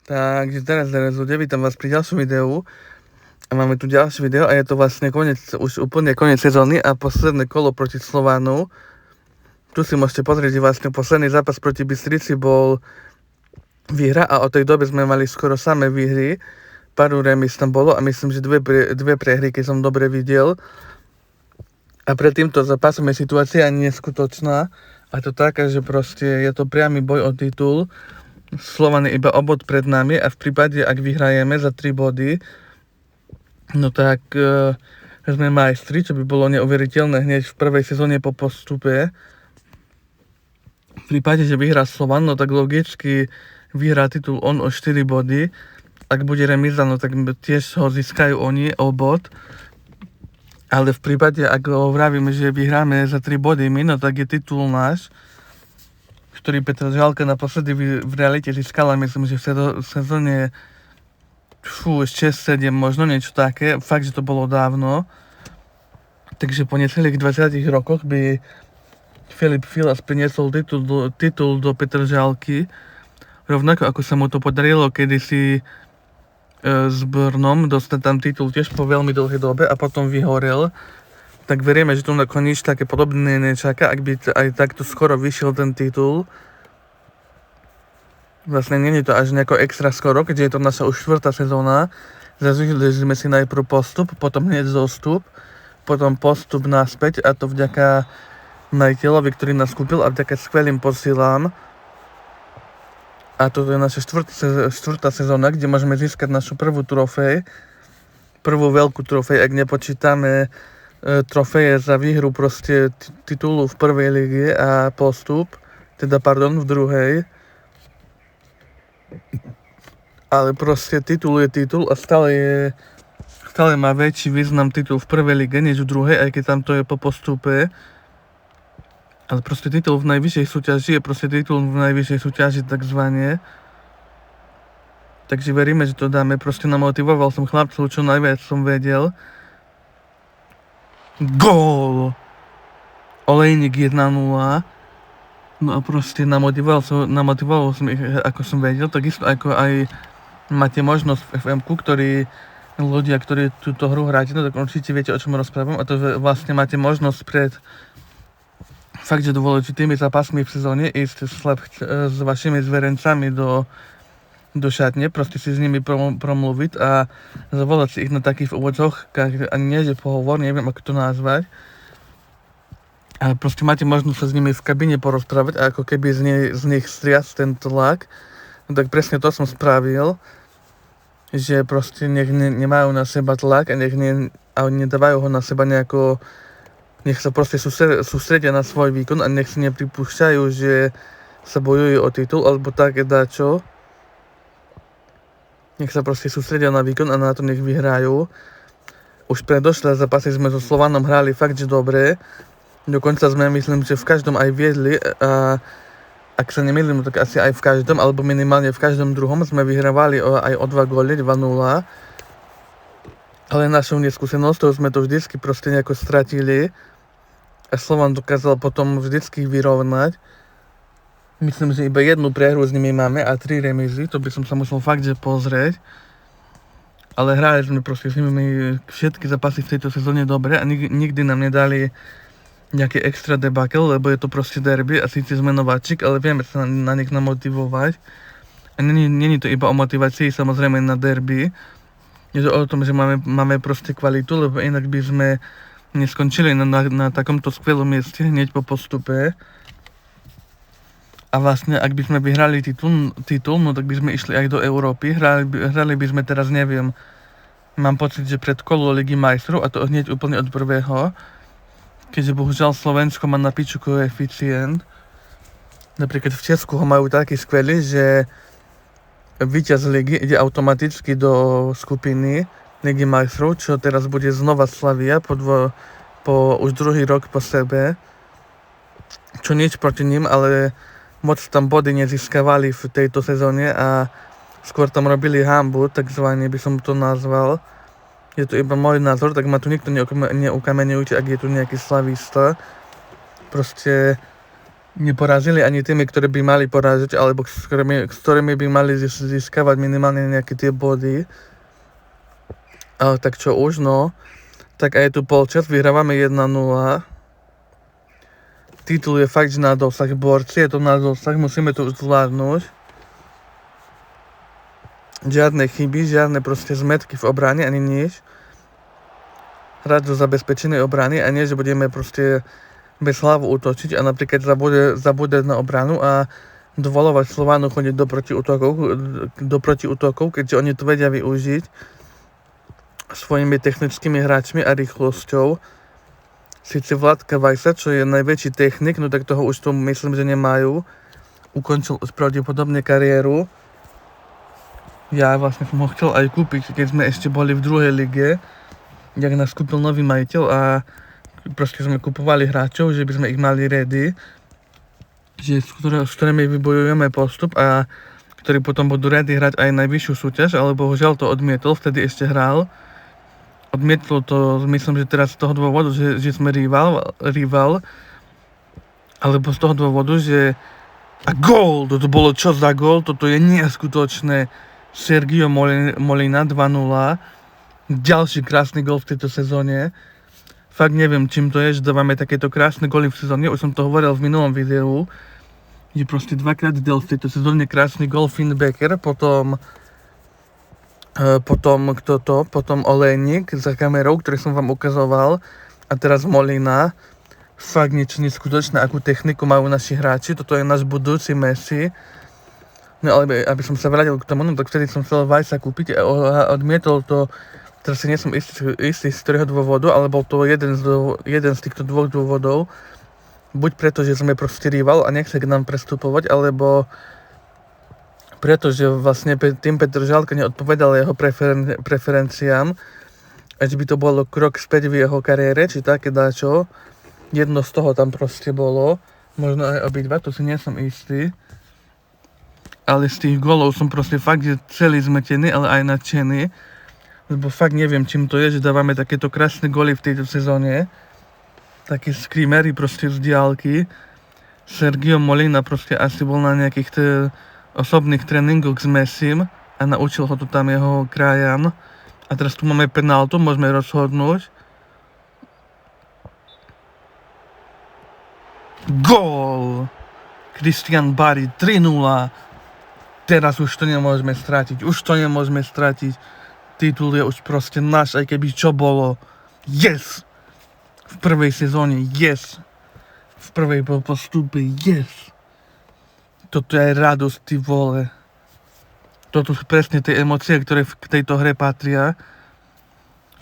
Takže teraz ľudia, vítam vás pri ďalšom videu. A máme tu ďalšie video a je to vlastne už úplne koniec sezóny a posledné kolo proti Slovanu. Tu si môžete pozrieť, že vlastne posledný zápas proti Bystrici bol výhra a od tej doby sme mali skoro samé výhry. Pár remis tam bolo a myslím, že dve prehry, keď som dobre videl. A pred týmto zápasom je situácia neskutočná. A to taká, že proste je to priamy boj o titul. Slovan je iba o bod pred nami a v prípade, ak vyhrajeme za 3 body, no tak sme majstri, čo by bolo neuveriteľné hneď v prvej sezóne po postupe. V prípade, že vyhrá Slovan, no tak logicky vyhrá titul on o 4 body. Ak bude remíza, no tak tiež ho získajú oni o bod. Ale v prípade, ak vravíme, že vyhráme za 3 body my, no tak je titul náš, ktorý Petržalka naposledy v realite získala, myslím, že v sezóne 6-7, možno niečo také, fakt, že to bolo dávno. Takže po necelých 20 rokoch by Filip Filas priniesol titul do Petržalky, rovnako ako sa mu to podarilo kedysi s Brnom, dostať tam titul tiež po veľmi dlhej dobe a potom vyhorel. Tak veríme, že tu nakoniec také podobné nečaká, ak by aj takto skoro vyšiel ten titul. Vlastne nie je to až nejako extra skoro, keďže je to naša už 4. sezóna. Zažili sme si najprv postup, potom hneď zostup, potom postup naspäť a to vďaka majiteľovi, ktorý nás kúpil a vďaka skvelým posílám. A toto je naša 4. sezóna, kde môžeme získať našu prvú trofej. Prvú veľkú trofej, ak nepočítame trofeje za výhru proste titulu v prvej lige a postup, v druhej. Ale proste titul je titul a stále má väčší význam titul v prvej lige než v druhej, aj keď tam to je po postupe. Ale proste titul v najvyššej súťaži je proste titul v najvyššej súťaži takzvané. Takže veríme, že to dáme. Proste namotivoval som chlapcov, čo najviac som vedel. Gól! Olejník 1-0. No a proste namotivoval som ich, ako som vedel, takisto ako aj máte možnosť v FM-ku, ľudia, ktorí túto hru hráte, no tak určite viete, o čom rozprávam. A to vlastne máte možnosť pred fakt, že dôležitými zápasmi v sezóne ísť s vašimi zverencami do šatne, proste si s nimi promluviť a zavolať si ich na takých úvodzoch, ani nie že pohovor, neviem ako to nazvať. Ale proste máte možnosť sa s nimi v kabíne porozprávať a ako keby z nich striasť ten tlak. No tak presne to som spravil, že proste nech nemajú na seba tlak a nedávajú ho na seba nejako, nech sa proste sústredia na svoj výkon a nech si nepripúšťajú, že sa bojujú o titul alebo také dačo. Nech sa proste sústredia na výkon a na to nech vyhrajú. Už predošlé zápasy sme so Slovanom hrali fakt, že dobre. Dokonca sme, myslím, že v každom aj viedli a ak sa nemýlim, tak asi aj v každom, alebo minimálne v každom druhom sme vyhrávali aj o 2 góly, 2-0. Ale našou neskúsenosťou sme to vždycky proste nejako stratili a Slovan dokázal potom vždycky vyrovnať. Myslím, že iba jednu prehru s nimi máme a 3 remízy, to by som sa musel fakt, že pozrieť. Ale hrali sme proste s nimi všetky zápasy v tejto sezóne dobre a nikdy nám nedali nejaký extra debakel, lebo je to proste derby a síce sme nováčik, ale vieme sa na nich namotivovať. A není to iba o motivácii, samozrejme na derby. Je to o tom, že máme proste kvalitu, lebo inak by sme neskončili na takomto skvelom mieste hneď po postupe. A vlastne, ak by sme vyhrali titul, no tak by sme išli aj do Európy. Hrali by sme teraz, neviem, mám pocit, že pred kolo Ligy majstrov a to hneď úplne od prvého. Keďže bohužiaľ Slovensko má na piču koeficient. Napríklad v Česku ho majú taký skvelý, že víťaz ligy ide automaticky do skupiny Ligy majstrov, čo teraz bude znova Slavia po už druhý rok po sebe. Čo nič proti ním, ale moc tam body nezískavali v tejto sezóne a skôr tam robili hanbu, takzvané by som to nazval. Je to iba môj názor, tak ma tu nikto neukameňujte, ak je tu nejaký slavista. Proste neporazili ani tými, ktoré by mali porážať, alebo s ktorými by mali získavať minimálne nejaké tie body. Ale tak čo už, no. Tak aj tu polčas, vyhrávame 1-0. Titul je fakt, že na dosah, borci, je to na dosah, musíme to už zvládnuť. Žiadne chyby, žiadne proste zmetky v obrane, ani nič. Hrať do zabezpečenej obrany a nie, že budeme proste bez hlavu útočiť a napríklad zabúdať na obranu a dovolovať Slovánu chodiť do protiútokov, keďže oni to vedia využiť svojimi technickými hráčmi a rýchlosťou. Sice Vladka Vajsa, čo je najväčší technik, no tak toho už tu myslím, že nemajú. Ukončil už pravdepodobne kariéru. Ja vlastne som ho chcel aj kúpiť, keď sme ešte boli v druhej lige, jak nás kúpil nový majiteľ a proste sme kupovali hráčov, že by sme ich mali ready, že s ktorými vybojujeme postup a ktorí potom budú ready hrať aj najvyššiu súťaž, ale bohužiaľ to odmietol, vtedy ešte hral. Odmietlo to, myslím, že teraz z toho dôvodu, že sme rival, alebo z toho dôvodu, že a gól, toto bolo čo za gól, toto je neskutočné. Sergio Molina 2-0, ďalší krásny gól v tejto sezóne. Fakt neviem, čím to je, že dávame takéto krásne góly v sezóne, už som to hovoril v minulom videu, že proste dvakrát dal v tejto sezóne krásny gól Finn Becker, potom Olejník za kamerou, ktorý som vám ukazoval, a teraz Molina. Fakt niečo neskutočné, akú techniku majú naši hráči, toto je náš budúci Messi. No ale aby som sa vrátil k tomu, no tak vtedy som chcel Vajsa kúpiť a odmietol to, teraz si nie som istý z ktorého dôvodu, ale bol to jeden z týchto dvoch dôvodov. Buď preto, že sme proste rival a nechce k nám prestupovať, alebo pretože vlastne tým Petr Žalka neodpovedal jeho preferenciám, až by to bolo krok späť v jeho kariére, či také dáčo. Jedno z toho tam proste bolo, možno aj obidva, to si nie som istý. Ale z tých golov som proste fakt, že celý zmetený, ale aj nadšený. Lebo fakt neviem, čím to je, že dávame takéto krásne goly v tejto sezóne. Také screamery proste z diaľky. Sergio Molina proste asi bol na nejakých osobných tréningoch s Messim a naučil ho to tam jeho krajan. A teraz tu máme penáltu, môžeme rozhodnúť. Gól! Christian Barry 3-0. Teraz už to nemôžeme stratiť. Titul je už proste náš, aj keby čo bolo. Yes! V prvej sezóne, yes! V prvej postupe, yes! Toto je radosť, ty vole. Toto sú presne tie emócie, ktoré k tejto hre patria.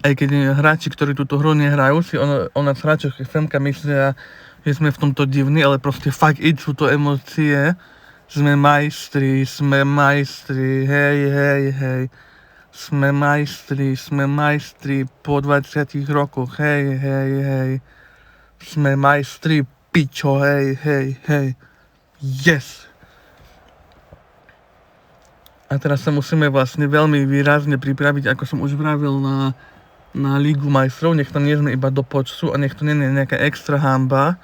Aj keď hráči, ktorí túto hru nehrajú, si o nás hráčoch FMK myslia, že sme v tomto divní, ale proste fakt sú to emócie. Sme majstri, hej. Sme majstri po 20 rokoch, hej. Sme majstri, pičo, hej. Yes! A teraz sa musíme vlastne veľmi výrazne pripraviť, ako som už vravil, na Lígu majstrov. Nech to nie sme iba do počtu a nech to nie je nejaká extra hanba.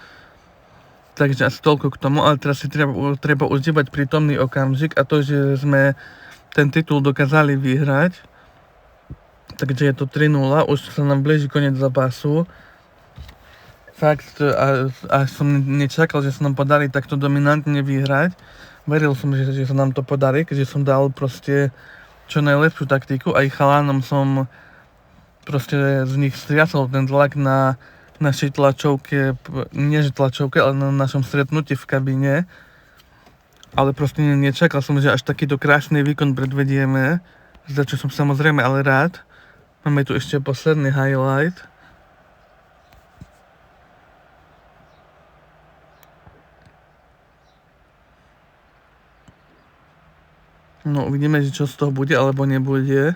Takže asi toľko k tomu, ale teraz si treba užívať prítomný okamžik a to, že sme ten titul dokázali vyhrať. Takže je to 3-0, už sa nám blíži koniec zápasu. Fakt, a som nečakal, že sa nám podarí takto dominantne vyhrať. Veril som, že sa nám to podarí, keďže som dal proste čo najlepšiu taktiku. Aj chalánom som proste z nich striasol ten tlak na našej tlačovke, nie že tlačovke, ale na našom stretnutí v kabíne. Ale proste nečakal som, že až takýto krásny výkon predvedieme, za čo som samozrejme ale rád. Máme tu ešte posledný highlight. No uvidíme, že čo z toho bude alebo nebude.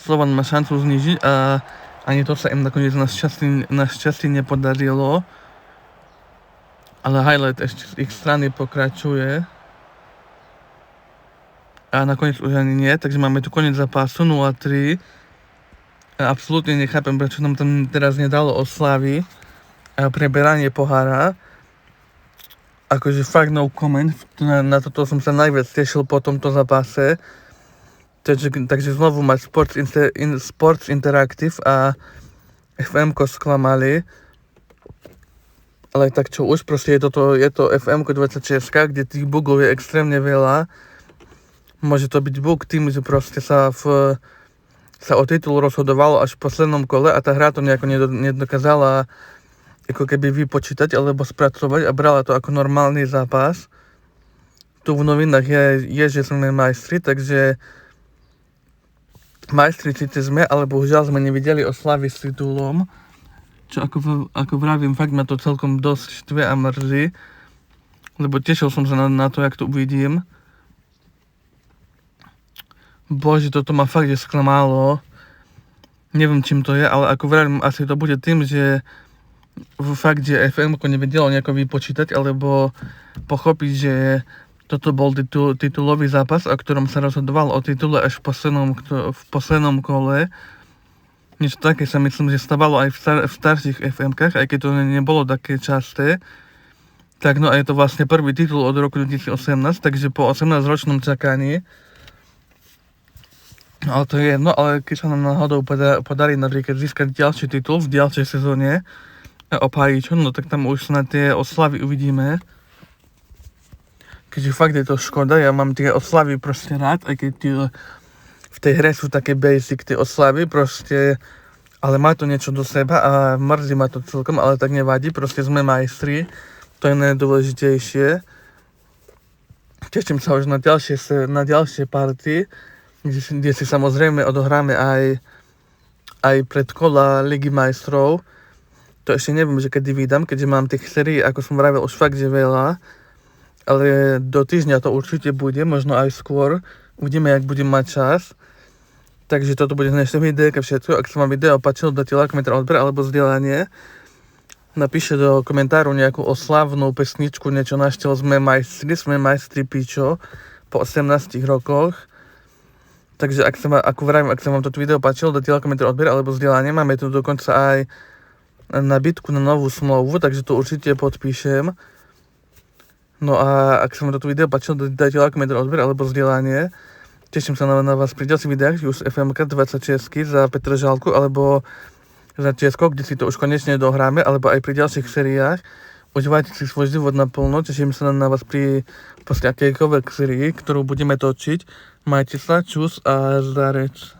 Slovan má šancu znižiť a ani to sa im nakoniec našťastie nepodarilo. Ale highlight ešte z ich strany pokračuje. A nakoniec už ani nie, takže máme tu koniec zápasu 0-3. Absolútne nechápem, prečo nám tam teraz nedalo oslavy a preberanie pohára. Akože fakt no comment, na toto som sa najviac tešil po tomto zápase. Takže znovu mať Sports Interactive a FM-ko sklamali. Ale tak čo už, proste je to FM-ko 26, kde tých bugov je extrémne veľa. Môže to byť bug tým, že proste sa o titul rozhodovalo až v poslednom kole a tá hra to nejako nedokázala ako keby vypočítať alebo spracovať a brala to ako normálny zápas. Tu v novinách je že sme majstri, takže majstri síce sme, ale bohužiaľ sme nevideli oslavy s titulom. Čo ako vravím, fakt ma to celkom dosť štve a mrzí, lebo tešil som sa na to, jak to uvidím. Bože, toto ma fakt že sklamalo. Neviem, čím to je, ale ako vravím, asi to bude tým, že fakt, že FM-ko nevedelo nejako vypočítať, alebo pochopiť, že toto bol titulový zápas, o ktorom sa rozhodoval o titule až v poslednom kole. Niečo také sa myslím, že stávalo aj v starších FM-kách, aj keď to nebolo také časté. Tak no a je to vlastne prvý titul od roku 2018, takže po 18-ročnom čakaní. Ale to je jedno, ale keď sa nám náhodou podarí napríklad získať ďalší titul v ďalšej sezóne o Pajíčo, no tak tam už na tie oslavy uvidíme. Keďže fakt je to škoda, ja mám tie oslavy proste rád, aj keď v tej hre sú také basic tie oslavy, proste, ale má to niečo do seba a mrzí ma to celkom, ale tak nevadí, proste sme majstri, to je najdôležitejšie. Teším sa už na ďalšie party, kde si samozrejme odohráme aj predkola Ligy majstrov. To ešte neviem, že kedy vydám, keďže mám tých sérií, ako som vravel, už fakt, že veľa, ale do týždňa to určite bude, možno aj skôr. Uvidíme, jak budem mať čas. Takže toto bude dnešné videjka všetko. Ak sa vám video páčilo, dajte like, komentár, odber alebo zdieľanie. Napíšte do komentáru nejakú oslavnú pesničku, niečo na štýl sme majstri pičo po 18 rokoch. Takže ak sa vám toto video páčilo, dajte like, komentár, odber alebo zdieľanie. Máme tu dokonca aj nabídku na novú smlouvu, takže to určite podpíšem. No a ak sa vám toto video páčilo, dajte like, komentár, odber alebo zdieľanie. Teším sa na vás pri ďalších videách, už FMK 26 za Petržalku alebo za Česko, kde si to už konečne dohráme, alebo aj pri ďalších sériách. Užívajte si svoj život naplno, teším sa na vás pri akejkoľvek sérii, ktorú budeme točiť. Majte sa, čus a zdarec.